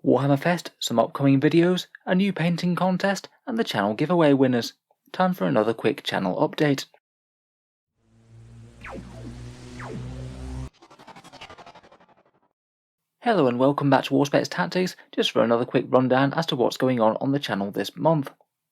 Warhammer Fest, some upcoming videos, a new painting contest, and the channel giveaway winners. Time for another quick channel update. Hello and welcome back to Warspets Tactics, just for another quick rundown as to what's going on the channel this month.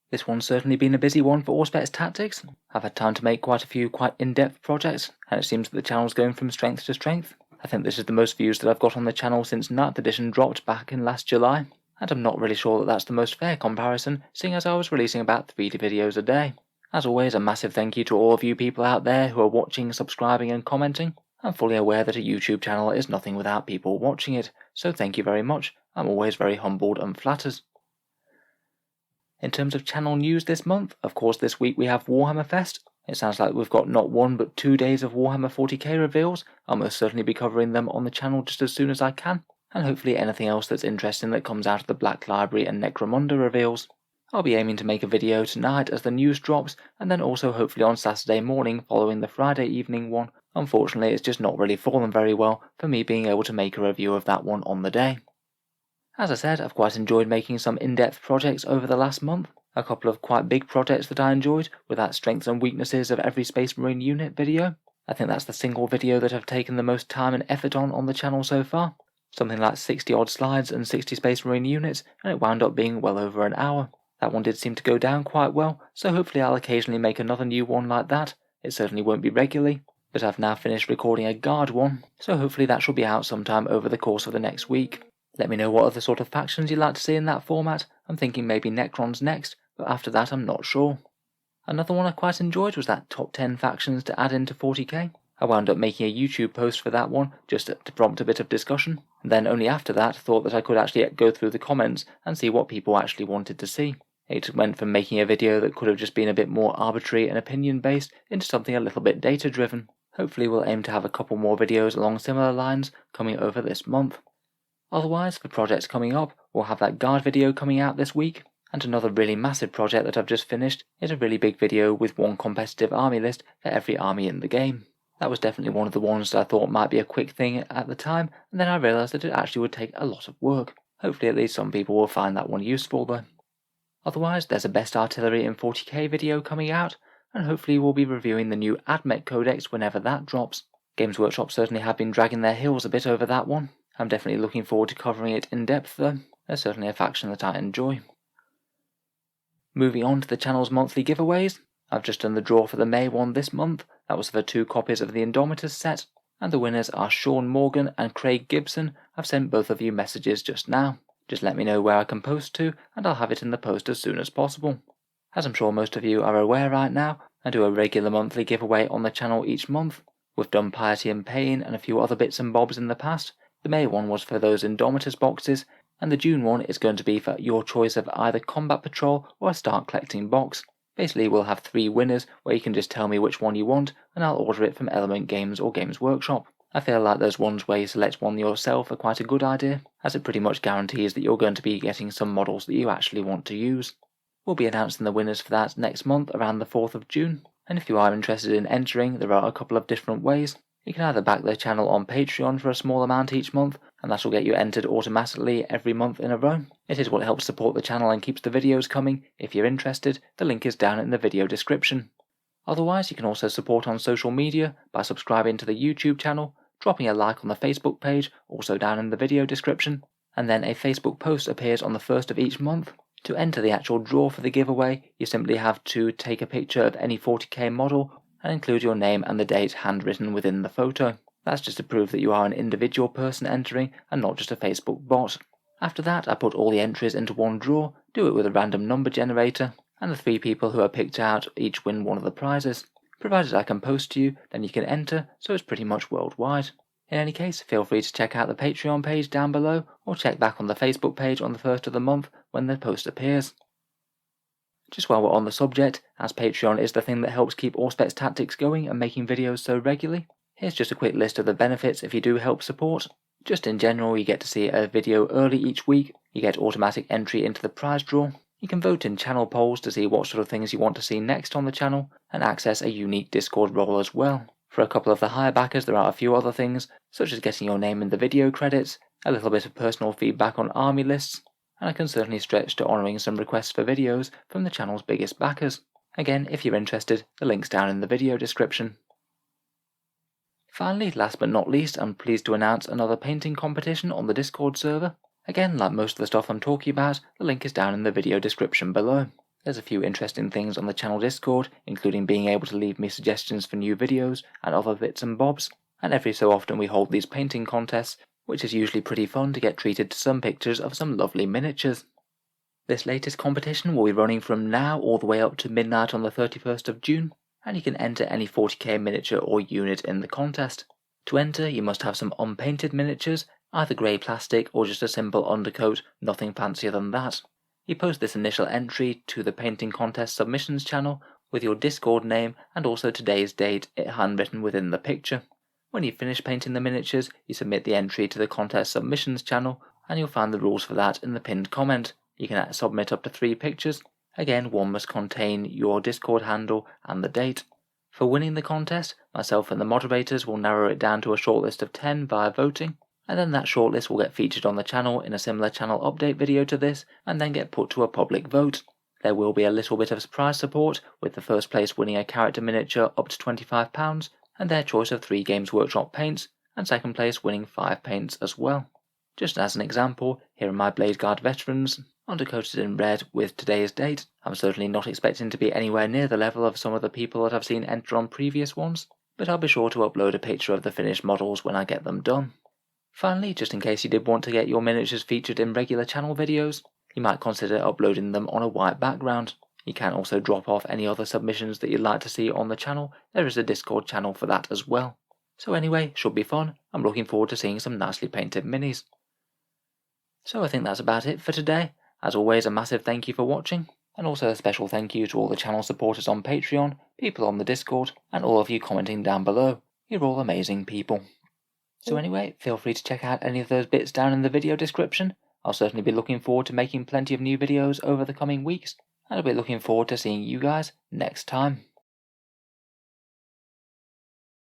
This one's certainly been a busy one for Warspets Tactics. I've had time to make quite a few quite in-depth projects, and it seems that the channel's going from strength to strength. I think this is the most views that I've got on the channel since 9th edition dropped back in last July, and I'm not really sure that that's the most fair comparison, seeing as I was releasing about 3 videos a day. As always, a massive thank you to all of you people out there who are watching, subscribing and commenting. I'm fully aware that a YouTube channel is nothing without people watching it, so thank you very much. I'm always very humbled and flattered. In terms of channel news this month, of course this week we have Warhammer Fest. It sounds like we've got not 1 but 2 days of Warhammer 40k reveals. I'll most certainly be covering them on the channel just as soon as I can, and hopefully anything else that's interesting that comes out of the Black Library and Necromunda reveals. I'll be aiming to make a video tonight as the news drops, and then also hopefully on Saturday morning following the Friday evening one. Unfortunately, it's just not really fallen very well for me being able to make a review of that one on the day. As I said, I've quite enjoyed making some in-depth projects over the last month. A couple of quite big projects that I enjoyed, with that strengths and weaknesses of every Space Marine unit video. I think that's the single video that I've taken the most time and effort on the channel so far. Something like 60 odd slides and 60 Space Marine units, and it wound up being well over an hour. That one did seem to go down quite well, so hopefully I'll occasionally make another new one like that. It certainly won't be regularly, but I've now finished recording a guard one, so hopefully that shall be out sometime over the course of the next week. Let me know what other sort of factions you'd like to see in that format. I'm thinking maybe Necrons next, but after that I'm not sure. Another one I quite enjoyed was that top 10 factions to add into 40k. I wound up making a YouTube post for that one, just to prompt a bit of discussion. And then only after that thought that I could actually go through the comments and see what people actually wanted to see. It went from making a video that could have just been a bit more arbitrary and opinion based into something a little bit data driven. Hopefully we'll aim to have a couple more videos along similar lines coming over this month. Otherwise, for projects coming up, we'll have that guard video coming out this week, and another really massive project that I've just finished is a really big video with one competitive army list for every army in the game. That was definitely one of the ones that I thought might be a quick thing at the time, and then I realised that it actually would take a lot of work. Hopefully at least some people will find that one useful though. Otherwise, there's a Best Artillery in 40k video coming out, and hopefully we'll be reviewing the new AdMech Codex whenever that drops. Games Workshop certainly have been dragging their heels a bit over that one. I'm definitely looking forward to covering it in depth though. They're certainly a faction that I enjoy. Moving on to the channel's monthly giveaways, I've just done the draw for the May one this month. That was for 2 copies of the Indomitus set, and the winners are Sean Morgan and Craig Gibson. I've sent both of you messages just now. Just let me know where I can post to, and I'll have it in the post as soon as possible. As I'm sure most of you are aware right now, I do a regular monthly giveaway on the channel each month. We've done Piety and Pain and a few other bits and bobs in the past. The May one was for those Indomitus boxes, and the June one is going to be for your choice of either Combat Patrol or a Start Collecting box. Basically we'll have 3 winners where you can just tell me which one you want, and I'll order it from Element Games or Games Workshop. I feel like those ones where you select one yourself are quite a good idea, as it pretty much guarantees that you're going to be getting some models that you actually want to use. We'll be announcing the winners for that next month around the 4th of June, and if you are interested in entering, there are a couple of different ways. You can either back the channel on Patreon for a small amount each month, and that will get you entered automatically every month in a row. It is what helps support the channel and keeps the videos coming. If you're interested, the link is down in the video description. Otherwise, you can also support on social media by subscribing to the YouTube channel, dropping a like on the Facebook page, also down in the video description, and then a Facebook post appears on the 1st of each month. To enter the actual draw for the giveaway, you simply have to take a picture of any 40k model and include your name and the date handwritten within the photo. That's just to prove that you are an individual person entering and not just a Facebook bot. After that, I put all the entries into one draw, do it with a random number generator, and the 3 people who are picked out each win one of the prizes. Provided I can post to you, then you can enter, so it's pretty much worldwide. In any case, feel free to check out the Patreon page down below, or check back on the Facebook page on the 1st of the month when the post appears. Just while we're on the subject, as Patreon is the thing that helps keep Warspets Tactics going and making videos so regularly, here's just a quick list of the benefits if you do help support. Just in general, you get to see a video early each week, you get automatic entry into the prize draw, you can vote in channel polls to see what sort of things you want to see next on the channel, and access a unique Discord role as well. For a couple of the higher backers there are a few other things, such as getting your name in the video credits, a little bit of personal feedback on army lists, and I can certainly stretch to honouring some requests for videos from the channel's biggest backers. Again, if you're interested, the link's down in the video description. Finally, last but not least, I'm pleased to announce another painting competition on the Discord server. Again, like most of the stuff I'm talking about, the link is down in the video description below. There's a few interesting things on the channel Discord, including being able to leave me suggestions for new videos and other bits and bobs, and every so often we hold these painting contests, which is usually pretty fun to get treated to some pictures of some lovely miniatures. This latest competition will be running from now all the way up to midnight on the 31st of June, and you can enter any 40k miniature or unit in the contest. To enter, you must have some unpainted miniatures, either grey plastic or just a simple undercoat, nothing fancier than that. You post this initial entry to the Painting Contest Submissions channel with your Discord name and also today's date handwritten within the picture. When you finish painting the miniatures, you submit the entry to the Contest Submissions channel, and you'll find the rules for that in the pinned comment. You can submit up to 3 pictures. Again, one must contain your Discord handle and the date. For winning the contest, myself and the moderators will narrow it down to a shortlist of 10 via voting, and then that shortlist will get featured on the channel in a similar channel update video to this, and then get put to a public vote. There will be a little bit of prize support, with the first place winning a character miniature up to £25, and their choice of 3 Games Workshop paints, and second place winning 5 paints as well. Just as an example, here are my Blade Guard veterans, undercoated in red with today's date. I'm certainly not expecting to be anywhere near the level of some of the people that I've seen enter on previous ones, but I'll be sure to upload a picture of the finished models when I get them done. Finally, just in case you did want to get your miniatures featured in regular channel videos, you might consider uploading them on a white background. You can also drop off any other submissions that you'd like to see on the channel. There is a Discord channel for that as well. So anyway, should be fun. I'm looking forward to seeing some nicely painted minis. So I think that's about it for today. As always, a massive thank you for watching, and also a special thank you to all the channel supporters on Patreon, people on the Discord, and all of you commenting down below. You're all amazing people. So anyway, feel free to check out any of those bits down in the video description. I'll certainly be looking forward to making plenty of new videos over the coming weeks, and I'll be looking forward to seeing you guys next time.